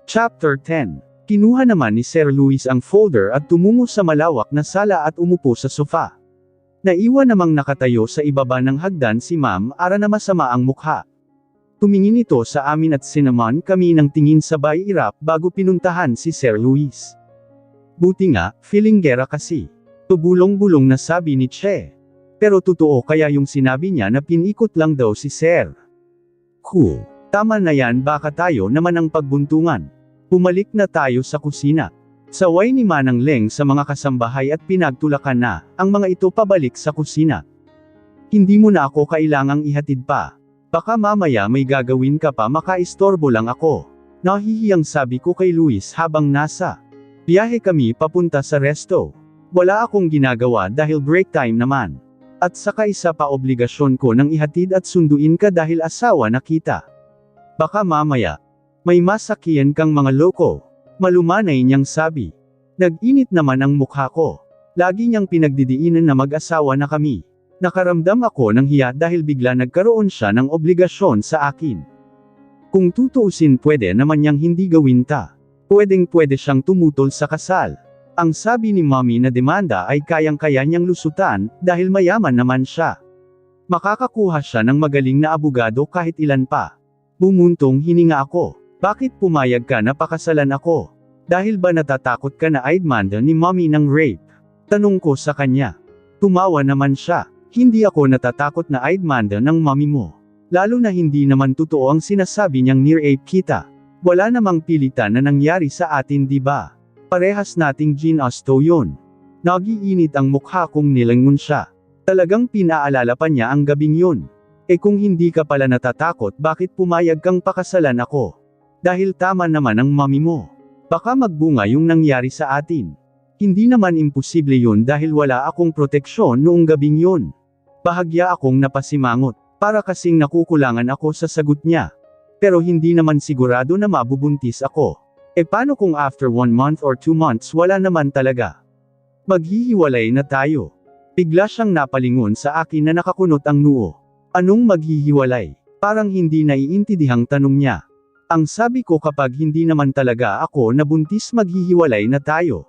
Chapter 10. Kinuha naman ni Sir Luis ang folder at tumungo sa malawak na sala at umupo sa sofa. Naiwan namang nakatayo sa ibaba ng hagdan si Ma'am Ara na masama ang mukha. Tumingin ito sa amin at sinaman kami ng tingin sabay irap bago pinuntahan si Sir Luis. Buti nga, feeling gera kasi. Tubulong-bulong na sabi ni Che. Pero totoo kaya yung sinabi niya na pinikot lang daw si Sir. Cool. Tama na yan, baka tayo naman ang pagbuntungan. Pumalik na tayo sa kusina. Saway ni Manang Leng sa mga kasambahay at pinagtulakan na ang mga ito pabalik sa kusina. Hindi mo na ako kailangang ihatid pa. Baka mamaya may gagawin ka pa, makaistorbo lang ako. Nahihiyang sabi ko kay Luis habang nasa biyahe kami papunta sa resto. Wala akong ginagawa dahil break time naman. At saka isa pa obligasyon ko nang ihatid at sunduin ka dahil asawa na kita. Baka mamaya may masakyan kang mga loko. Malumanay niyang sabi. Nag-init naman ang mukha ko. Lagi niyang pinagdidiinan na mag-asawa na kami. Nakaramdam ako ng hiya dahil bigla nagkaroon siya ng obligasyon sa akin. Kung tutuusin pwede naman niyang hindi gawin ta. Pwedeng-pwede siyang tumutol sa kasal. Ang sabi ni Mommy na demanda ay kayang-kaya niyang lusutan dahil mayaman naman siya. Makakakuha siya ng magaling na abogado kahit ilan pa. Bumuntong hininga ako. Bakit pumayag ka na pakasalan ako? Dahil ba natatakot ka na idmanda ni Mommy ng rape? Tanong ko sa kanya. Tumawa naman siya. Hindi ako natatakot na idmanda ng Mommy mo. Lalo na hindi naman totoo ang sinasabi niyang near-ape kita. Wala namang pilitan na nangyari sa atin, di ba? Parehas nating ginasto yun. Nagiinit ang mukha kong nilangon siya. Talagang pinaalala pa niya ang gabing yun. Kung hindi ka pala natatakot, bakit pumayag kang pakasalan ako? Dahil tama naman ang Mommy mo. Baka magbunga yung nangyari sa atin. Hindi naman imposible yun dahil wala akong proteksyon noong gabing yun. Bahagya akong napasimangot. Para kasing nakukulangan ako sa sagot niya. Pero hindi naman sigurado na mabubuntis ako. Paano kung after 1 month or 2 months wala naman talaga? Maghihiwalay na tayo. Bigla siyang napalingon sa akin na nakakunot ang noo. Anong maghihiwalay? Parang hindi naiintindihang tanong niya. Ang sabi ko kapag hindi naman talaga ako nabuntis maghihiwalay na tayo.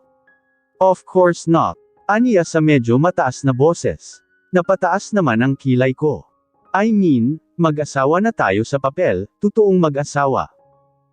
Of course not. Aniya sa medyo mataas na boses. Napataas naman ang kilay ko. I mean, mag-asawa na tayo sa papel, totoong mag-asawa.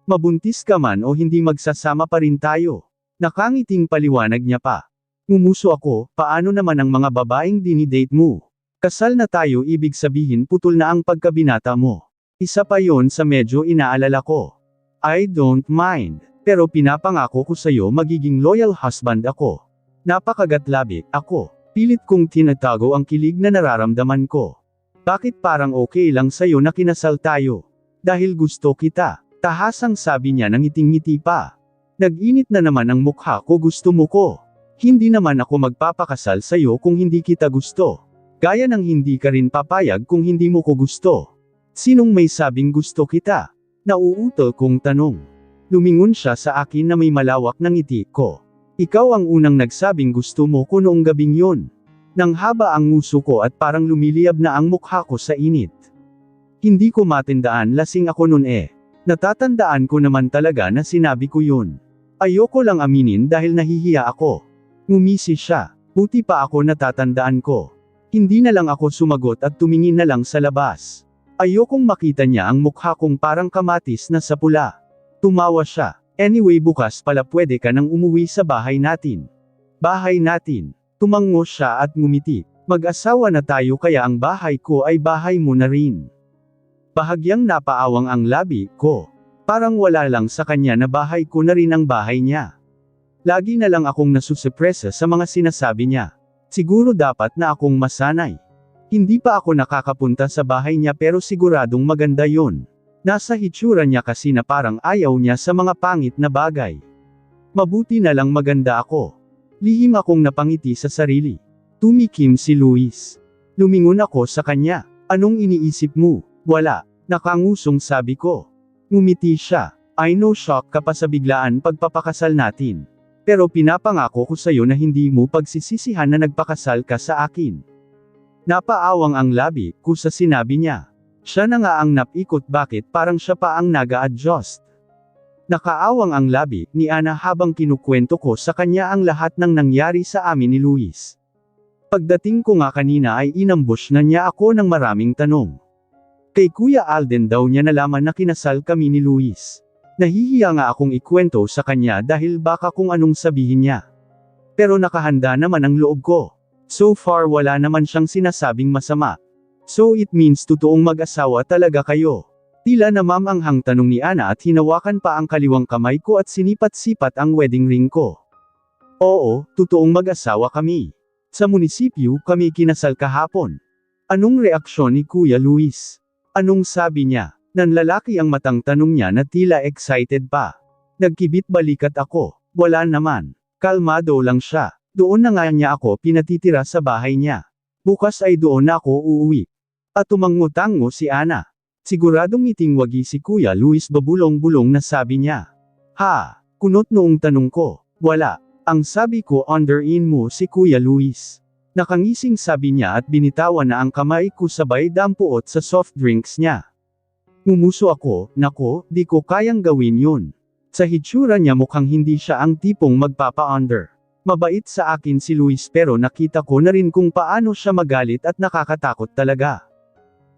Mabuntis ka man o hindi magsasama pa rin tayo. Nakangiting paliwanag niya pa. Ngumuso ako, paano naman ang mga babaeng dinidate mo? Kasal na tayo ibig sabihin putol na ang pagkabinata mo. Isa pa yon sa medyo inaalala ko. I don't mind. Pero pinapangako ko sa'yo magiging loyal husband ako. Napakagatlabi, ako. Pilit kong tinatago ang kilig na nararamdaman ko. Bakit parang okay lang sa'yo na kinasal tayo? Dahil gusto kita. Tahasang sabi niya nang ngiting-ngiti pa. Nag-init na naman ang mukha ko, gusto mo ko. Hindi naman ako magpapakasal sa'yo kung hindi kita gusto. Gaya ng hindi ka rin papayag kung hindi mo ko gusto. Sinong may sabing gusto kita? Nauutol kong tanong. Lumingon siya sa akin na may malawak na ngiti ko. Ikaw ang unang nagsabing gusto mo ko noong gabing yun. Nang haba ang nguso ko at parang lumiliyab na ang mukha ko sa init. Hindi ko matandaan, lasing ako nun Natatandaan ko naman talaga na sinabi ko yun. Ayoko lang aminin dahil nahihiya ako. Ngumisi siya. Buti pa ako natatandaan ko. Hindi na lang ako sumagot at tumingin na lang sa labas. Ayokong makita niya ang mukha kong parang kamatis na sa pula. Tumawa siya. Anyway, bukas pala pwede ka nang umuwi sa bahay natin. Bahay natin. Tumango siya at ngumiti. Mag-asawa na tayo kaya ang bahay ko ay bahay mo na rin. Bahagyang napaawang ang labi ko. Parang wala lang sa kanya na bahay ko na rin ang bahay niya. Lagi na lang akong nasusupresa sa mga sinasabi niya. Siguro dapat na akong masanay. Hindi pa ako nakakapunta sa bahay niya pero siguradong maganda yon. Nasa hitsura niya kasi na parang ayaw niya sa mga pangit na bagay. Mabuti na lang maganda ako. Lihim akong napangiti sa sarili. Tumikim si Luis. Lumingon ako sa kanya. Anong iniisip mo? Wala. Nakangusong sabi ko. Ngumiti siya. I know shock ka pa sa biglaan pagpapakasal natin. Pero pinapangako ko sa'yo na hindi mo pagsisisihan na nagpakasal ka sa akin. Napaawang ang labi ko sa sinabi niya. Siya na nga ang napikot, bakit parang siya pa ang naga-adjust. Nakaawang ang labi ni Ana habang kinukwento ko sa kanya ang lahat ng nangyari sa amin ni Luis. Pagdating ko nga kanina ay inambush na niya ako ng maraming tanong. Kay Kuya Alden daw niya nalaman na kinasal kami ni Luis. Nahihiya nga akong ikwento sa kanya dahil baka kung anong sabihin niya. Pero nakahanda naman ang loob ko. So far wala naman siyang sinasabing masama. So it means totoong mag-asawa talaga kayo. Tila namamanghang tanong ni Ana at hinawakan pa ang kaliwang kamay ko at sinipat-sipat ang wedding ring ko. Oo, totoong mag-asawa kami. Sa munisipyo kami kinasal kahapon. Anong reaksyon ni Kuya Luis? Anong sabi niya? Nanlalaki ang matang tanong niya na tila excited pa. Nagkibit balikat ako. Wala naman. Kalmado lang siya. Doon na nga niya ako pinatitira sa bahay niya. Bukas ay doon na ako uuwi. At tumangutango si Ana. Siguradong ngiting-wagi si Kuya Luis babulong-bulong na sabi niya. Ha? Kunot noong tanong ko. Wala. Ang sabi ko underin mo si Kuya Luis. Nakangising sabi niya at binitawan na ang kamay ko sabay dampuot sa soft drinks niya. Ngumuso ako, nako, di ko kayang gawin yun. Sa hitsura niya mukhang hindi siya ang tipong magpapa-under. Mabait sa akin si Luis pero nakita ko na rin kung paano siya magalit at nakakatakot talaga.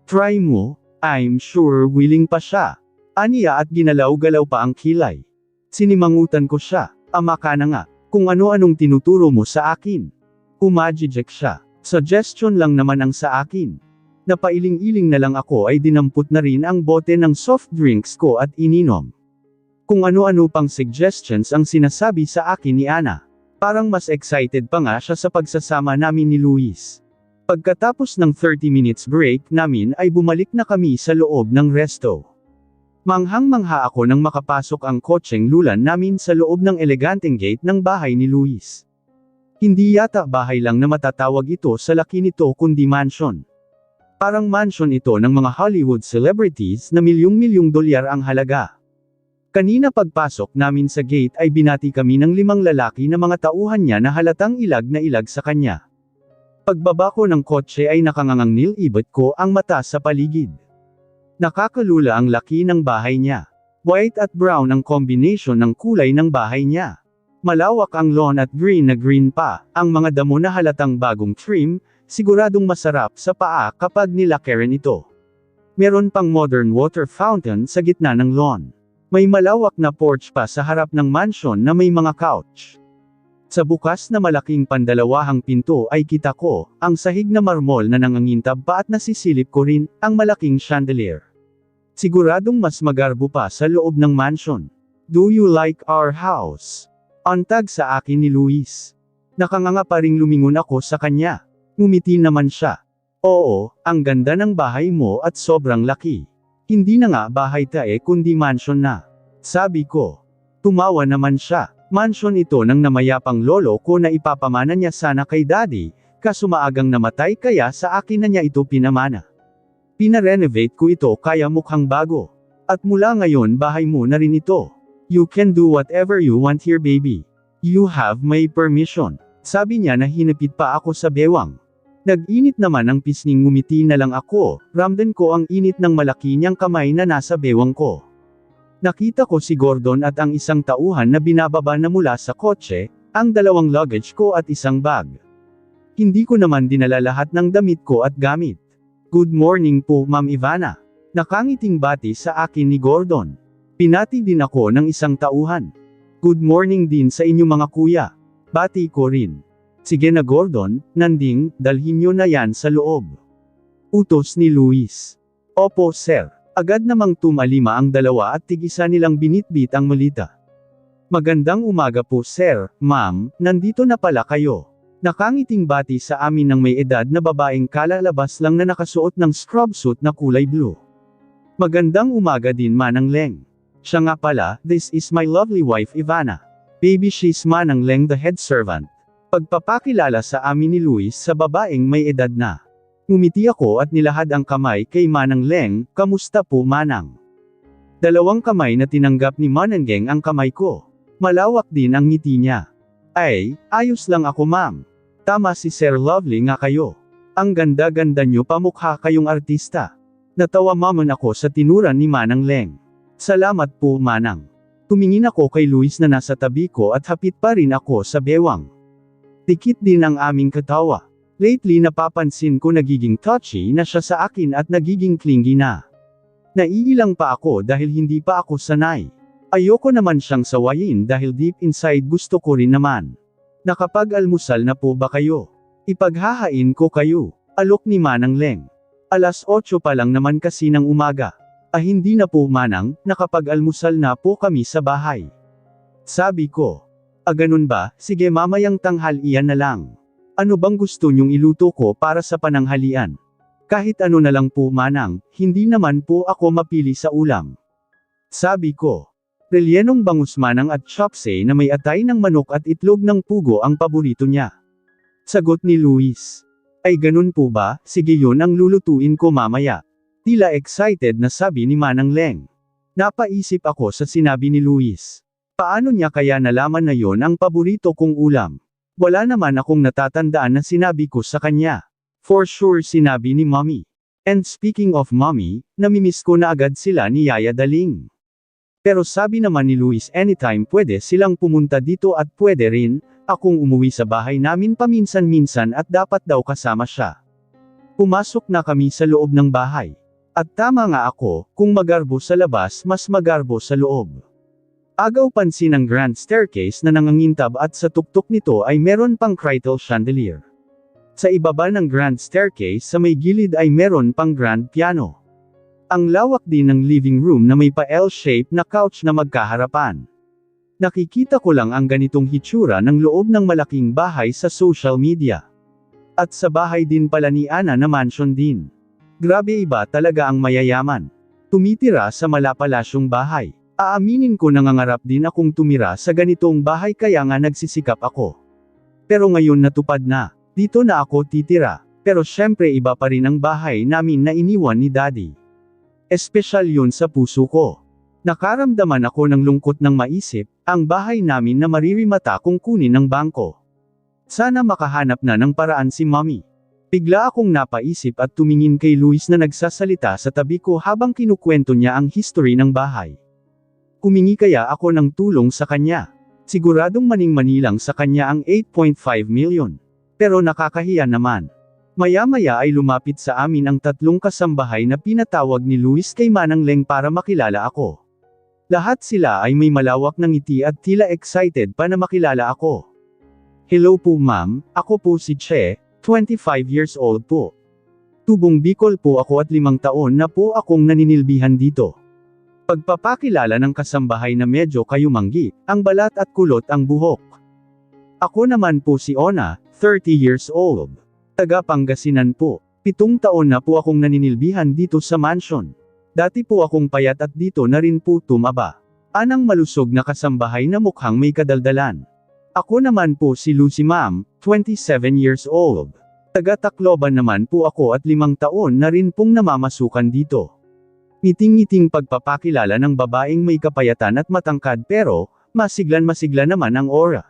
Try mo. I'm sure willing pa siya. Aniya at ginalaw-galaw pa ang kilay. Sinimangutan ko siya, ama ka na nga, kung ano-anong tinuturo mo sa akin. Umajijek siya. Suggestion lang naman ang sa akin. Napailing-iling na lang ako ay dinampot na rin ang bote ng soft drinks ko at ininom. Kung ano-ano pang suggestions ang sinasabi sa akin ni Ana. Parang mas excited pa nga siya sa pagsasama namin ni Luis. Pagkatapos ng 30 minutes break namin ay bumalik na kami sa loob ng resto. Manghang-mangha ako nang makapasok ang kotseng lulan namin sa loob ng eleganteng gate ng bahay ni Luis. Hindi yata bahay lang na matatawag ito sa laki nito kundi mansion. Parang mansion ito ng mga Hollywood celebrities na milyong-milyong dolyar ang halaga. Kanina pagpasok namin sa gate ay binati kami ng 5 lalaki na mga tauhan niya na halatang ilag na ilag sa kanya. Pagbaba ko ng kotse ay nakangangang nilibot ko ang mata sa paligid. Nakakalula ang laki ng bahay niya. White at brown ang combination ng kulay ng bahay niya. Malawak ang lawn at green na green pa, ang mga damo na halatang bagong trim, siguradong masarap sa paa kapag nilakaran ito. Meron pang modern water fountain sa gitna ng lawn. May malawak na porch pa sa harap ng mansion na may mga couch. Sa bukas na malaking pandalawahang pinto ay kita ko, ang sahig na marmol na nangangintab pa at nasisilip ko rin, ang malaking chandelier. Siguradong mas magarbo pa sa loob ng mansion. Do you like our house? Antag sa akin ni Luis. Nakanganga pa ring lumingon ako sa kanya. Ngumiti naman siya. Oo, ang ganda ng bahay mo at sobrang laki. Hindi na nga bahay tae kundi mansion na. Sabi ko. Tumawa naman siya. Mansion ito ng namayapang lolo ko na ipapamana niya sana kay daddy, kaso maagang namatay kaya sa akin na niya ito pinamana. Pinarenovate ko ito kaya mukhang bago. At mula ngayon bahay mo na rin ito. You can do whatever you want here baby. You have my permission. Sabi niya na hinapit pa ako sa bewang. Nag-init naman ang pisning ngumiti na lang ako, ramdam ko ang init ng malaki niyang kamay na nasa bewang ko. Nakita ko si Gordon at ang isang tauhan na binababa na mula sa kotse, ang 2 luggage ko at isang bag. Hindi ko naman dinala lahat ng damit ko at gamit. Good morning po Ma'am Ivana. Nakangiting bati sa akin ni Gordon. Pinati din ako ng isang tauhan. Good morning din sa inyo mga kuya. Bati ko rin. Sige na Gordon, Nanding, dalhin nyo na yan sa loob. Utos ni Luis. Opo sir. Agad namang tumalima ang 2 at tig-isa nilang binitbit ang malita. Magandang umaga po sir, ma'am, nandito na pala kayo. Nakangiting bati sa amin ng may edad na babaeng kalalabas lang na nakasuot ng scrub suit na kulay blue. Magandang umaga din Manang Leng. Siya nga pala, this is my lovely wife Ivana. Baby she's Manang Leng the head servant. Pagpapakilala sa amin ni Luis sa babaeng may edad na. Ngumiti ako at nilahad ang kamay kay Manang Leng, kamusta po Manang? 2 kamay na tinanggap ni Manang Leng ang kamay ko. Malawak din ang ngiti niya. Ay, ayos lang ako ma'am. Tama si Sir Lovely nga kayo. Ang ganda-ganda nyo pamukha kayong artista. Natawa mamon ako sa tinuran ni Manang Leng. Salamat po Manang. Tumingin ako kay Luis na nasa tabi ko at hapit pa rin ako sa bewang. Tikit din ang aming katawa. Lately napapansin ko nagiging touchy na siya sa akin at nagiging clingy na. Naiilang pa ako dahil hindi pa ako sanay. Ayoko naman siyang sawayin dahil deep inside gusto ko rin naman. Nakapag-almusal na po ba kayo? Ipaghahain ko kayo. Alok ni Manang Leng. Alas 8 pa lang naman kasi ng umaga. Hindi na po Manang, nakapag-almusal na po kami sa bahay. Sabi ko. Ganun ba, sige mamayang tanghalian na lang. Ano bang gusto niyong iluto ko para sa pananghalian? Kahit ano na lang po Manang, hindi naman po ako mapili sa ulam. Sabi ko. Relyenong bangus Manang at chopsay na may atay ng manok at itlog ng pugo ang paborito niya. Sagot ni Luis. Ay ganun po ba, sige yun ang lulutuin ko mamaya. Tila excited na sabi ni Manang Leng. Napaisip ako sa sinabi ni Luis. Paano niya kaya nalaman na yon ang paborito kong ulam? Wala naman akong natatandaan na sinabi ko sa kanya. For sure sinabi ni Mommy. And speaking of Mommy, namimiss ko na agad sila ni Yaya Daling. Pero sabi naman ni Luis anytime pwede silang pumunta dito at pwede rin, akong umuwi sa bahay namin paminsan-minsan at dapat daw kasama siya. Pumasok na kami sa loob ng bahay. At tama nga ako, kung magarbo sa labas mas magarbo sa loob. Agaw pansin ang grand staircase na nangangintab at sa tuktok nito ay meron pang crystal chandelier. Sa ibaba ng grand staircase sa may gilid ay meron pang grand piano. Ang lawak din ng living room na may pa L-shape na couch na magkaharapan. Nakikita ko lang ang ganitong hitsura ng loob ng malaking bahay sa social media. At sa bahay din pala ni Ana na mansion din. Grabe iba talaga ang mayayaman. Tumitira sa malapalasyong bahay. Aaminin ko nangangarap din akong tumira sa ganitong bahay kaya nga nagsisikap ako. Pero ngayon natupad na. Dito na ako titira. Pero syempre iba pa rin ang bahay namin na iniwan ni Daddy. Espesyal yun sa puso ko. Nakaramdaman ako ng lungkot ng maisip, ang bahay namin na maririmata kung kunin ng bangko. Sana makahanap na ng paraan si Mommy. Bigla akong napaisip at tumingin kay Luis na nagsasalita sa tabi ko habang kinukwento niya ang history ng bahay. Humingi kaya ako ng tulong sa kanya. Siguradong maning-mani lang sa kanya ang 8.5 million. Pero nakakahiya naman. Maya-maya ay lumapit sa amin ang 3 kasambahay na pinatawag ni Luis kay Manang Leng para makilala ako. Lahat sila ay may malawak na ngiti at tila excited pa na makilala ako. Hello po ma'am, ako po si Che, 25 years old po. Tubong Bicol po ako at 5 taon na po akong naninilbihan dito. Pagpapakilala ng kasambahay na medyo kayumanggi, ang balat at kulot ang buhok. Ako naman po si Ona, 30 years old. Taga Pangasinan po. 7 taon na po akong naninilbihan dito sa mansion. Dati po akong payat at dito na rin po tumaba. Anang malusog na kasambahay na mukhang may kadaldalan. Ako naman po si Lucy ma'am, 27 years old. Taga Tacloban naman po ako at 5 taon na rin pong namamasukan dito. Ngiting-ngiting pagpapakilala ng babaeng may kapayatan at matangkad pero, masiglan-masigla naman ang aura.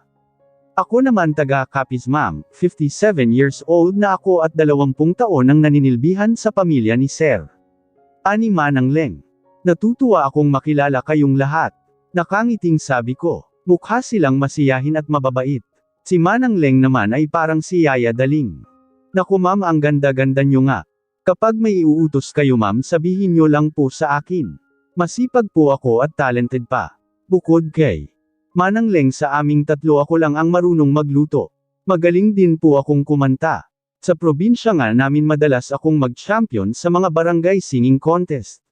Ako naman taga Capiz ma'am, 57 years old na ako at 20 taon ang naninilbihan sa pamilya ni Sir. Ani Manang Leng. Natutuwa akong makilala kayong lahat. Nakangiting sabi ko. Mukha silang masiyahin at mababait. Si Manang Leng naman ay parang si Yaya Daling. Naku ma'am ang ganda-ganda nyo nga. Kapag may iuutos kayo ma'am sabihin nyo lang po sa akin. Masipag po ako at talented pa. Bukod kay Manang Leng sa aming 3 ako lang ang marunong magluto. Magaling din po akong kumanta. Sa probinsya nga namin madalas akong mag-champion sa mga barangay singing contest.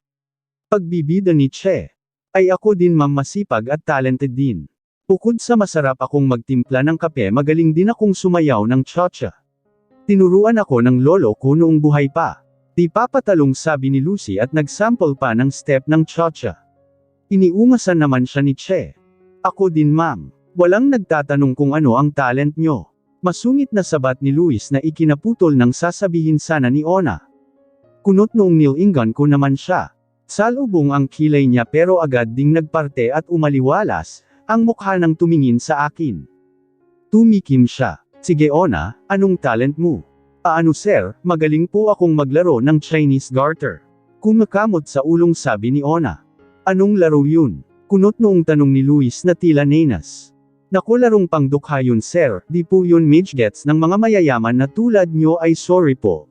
Pagbibida ni Che. Ay ako din ma'am masipag at talented din. Bukod sa masarap akong magtimpla ng kape magaling din akong sumayaw ng cha-cha. Tinuruan ako ng lolo ko noong buhay pa. Di papatalong sabi ni Lucy at nagsample pa ng step ng cha-cha. Iniungasan naman siya ni Che. Ako din ma'am. Walang nagtatanong kung ano ang talent nyo. Masungit na sabat ni Luis na ikinaputol ng sasabihin sana ni Ona. Kunot noong nilinggan ko naman siya. Salubong ang kilay niya pero agad ding nagparte at umaliwalas. Ang mukha nang tumingin sa akin. Tumikim siya. Sige Ona, anong talent mo? Ano sir, magaling po akong maglaro ng Chinese garter. Kumakamot sa ulong sabi ni Ona. Anong laro yun? Kunot noong tanong ni Luis na tila nenas. Naku, larong pangdukha yun sir, di po yun midgets ng mga mayayaman na tulad nyo, ay sorry po.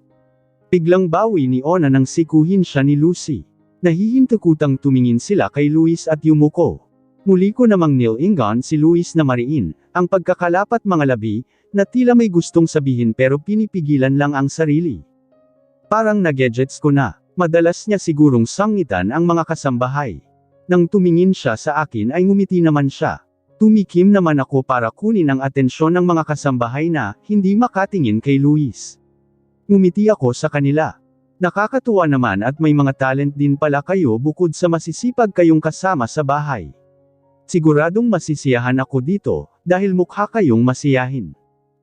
Biglang bawi ni Ona nang sikuhin siya ni Lucy. Nahihintukutang tumingin sila kay Luis at yumuko. Muli ko namang nilingon si Luis na mariin, ang pagkakalapat mga labi, na tila may gustong sabihin pero pinipigilan lang ang sarili. Parang nagedgets ko na, madalas niya sigurong sangitan ang mga kasambahay. Nang tumingin siya sa akin ay ngumiti naman siya. Tumikim naman ako para kunin ang atensyon ng mga kasambahay na, hindi makatingin kay Luis. Ngumiti ako sa kanila. Nakakatuwa naman at may mga talent din pala kayo bukod sa masisipag kayong kasama sa bahay. Siguradong masisiyahan ako dito, dahil mukha kayong masiyahin.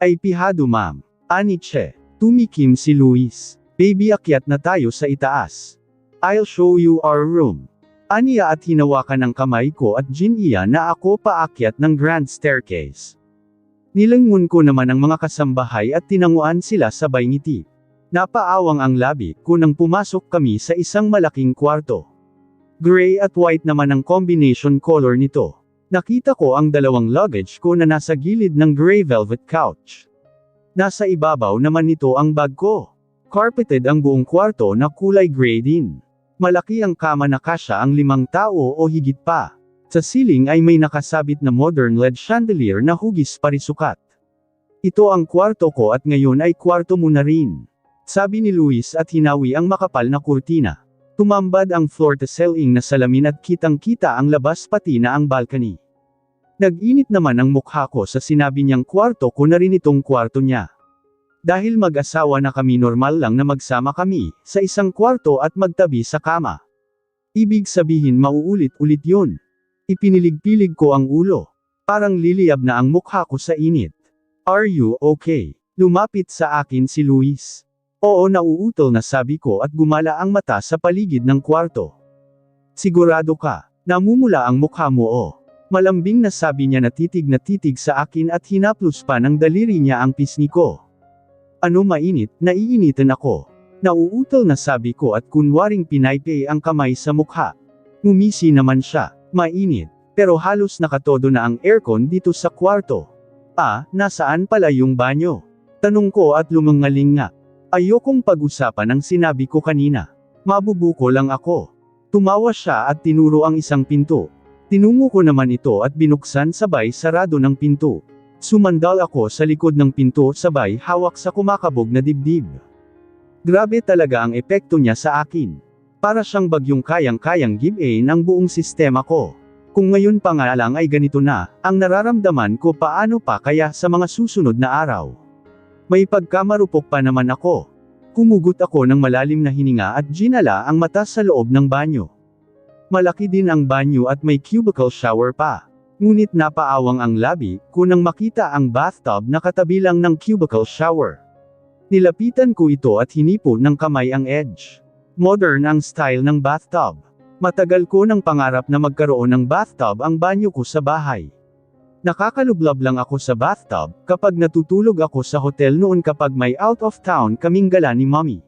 Ay pihado ma'am. Aniche. Tumikim si Luis. Baby, akyat na tayo sa itaas. I'll show you our room. Aniya at hinawakan ng kamay ko at giniya na ako paakyat ng grand staircase. Nilangon ko naman ang mga kasambahay at tinanguan sila sabay ngiti. Napaawang ang labi ko nang pumasok kami sa isang malaking kwarto. Gray at white naman ang combination color nito. Nakita ko ang dalawang luggage ko na nasa gilid ng gray velvet couch. Nasa ibabaw naman nito ang bag ko. Carpeted ang buong kwarto na kulay gray din. Malaki ang kama na kasya ang 5 tao o higit pa. Sa ceiling ay may nakasabit na modern LED chandelier na hugis parisukat. Ito ang kwarto ko at ngayon ay kwarto mo na rin. Sabi ni Luis at hinawi ang makapal na kurtina. Tumambad ang floor-to-ceiling na salamin at kitang-kita ang labas pati na ang balcony. Nag-init naman ang mukha ko sa sinabi niyang kwarto ko na rin itong kwarto niya. Dahil mag-asawa na kami, normal lang na magsama kami, sa isang kwarto at magtabi sa kama. Ibig sabihin mauulit-ulit yun. Ipinilig-pilig ko ang ulo. Parang liliyab na ang mukha ko sa init. Are you okay? Lumapit sa akin si Luis. Oo, nauutol na sabi ko at gumala ang mata sa paligid ng kwarto. Sigurado ka, namumula ang mukha mo o. Malambing na sabi niya na titig sa akin at hinaplos pa ng daliri niya ang pisngi ko. Ano mainit, naiinitan ako. Nauutol na sabi ko at kunwaring pinaypay ang kamay sa mukha. Ngumisi naman siya, mainit, pero halos nakatodo na ang aircon dito sa kwarto. Ah, nasaan pala yung banyo? Tanong ko at lumangaling nga. Ayokong pag-usapan ang sinabi ko kanina. Mabubuko lang ako. Tumawa siya at tinuro ang isang pinto. Tinungo ko naman ito at binuksan sabay sarado ng pinto. Sumandal ako sa likod ng pinto sabay hawak sa kumakabog na dibdib. Grabe talaga ang epekto niya sa akin. Para siyang bagyong kayang-kayang give-in ang buong sistema ko. Kung ngayon pa nga lang ay ganito na, ang nararamdaman ko paano pa kaya sa mga susunod na araw. May pagkamarupok pa naman ako. Kumugot ako ng malalim na hininga at ginala ang mata sa loob ng banyo. Malaki din ang banyo at may cubicle shower pa. Ngunit napaawang ang labi ko nang makita ang bathtub na katabi lang ng cubicle shower. Nilapitan ko ito at hinipo ng kamay ang edge. Modern ang style ng bathtub. Matagal ko nang pangarap na magkaroon ng bathtub ang banyo ko sa bahay. Nakakalublab lang ako sa bathtub kapag natutulog ako sa hotel noon kapag may out of town kaming gala ni mommy.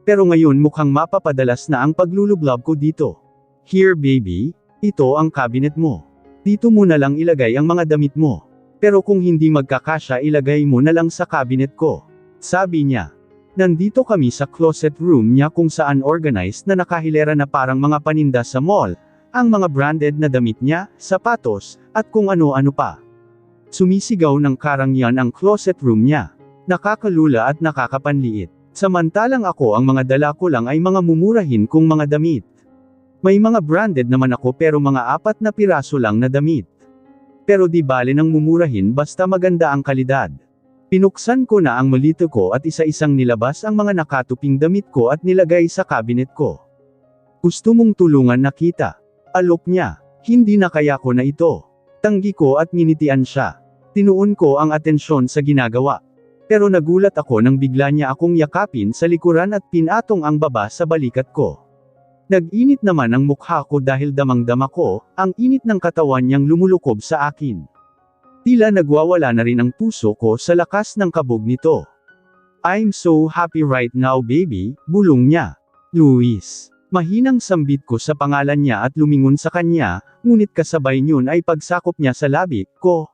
Pero ngayon mukhang mapapadalas na ang paglulublab ko dito. Here baby, ito ang cabinet mo. Dito mo na lang ilagay ang mga damit mo. Pero kung hindi magkakasya ilagay mo na lang sa cabinet ko. Sabi niya. Nandito kami sa closet room niya kung saan organized na nakahilera na parang mga paninda sa mall, ang mga branded na damit niya, sapatos, at kung ano-ano pa. Sumisigaw ng karangyan ang closet room niya. Nakakalula at nakakapanliit. Samantalang ako ang mga dala ko lang ay mga mumurahin kong mga damit. May mga branded naman ako pero mga 4 na piraso lang na damit. Pero di bale nang mumurahin basta maganda ang kalidad. Pinuksan ko na ang malito ko at isa-isang nilabas ang mga nakatuping damit ko at nilagay sa cabinet ko. Gusto mong tulungan na kita? Alok niya. Hindi na kaya ko na ito. Tanggi ko at nginitian siya. Tinuon ko ang atensyon sa ginagawa. Pero nagulat ako nang bigla niya akong yakapin sa likuran at pinatong ang baba sa balikat ko. Nag-init naman ang mukha ko dahil damang-dama ko, ang init ng katawan niyang lumulukob sa akin. Tila nagwawala na rin ang puso ko sa lakas ng kabog nito. I'm so happy right now baby, bulong niya. Luis. Mahinang sambit ko sa pangalan niya at lumingon sa kanya, ngunit kasabay niyon ay pagsakop niya sa labi ko.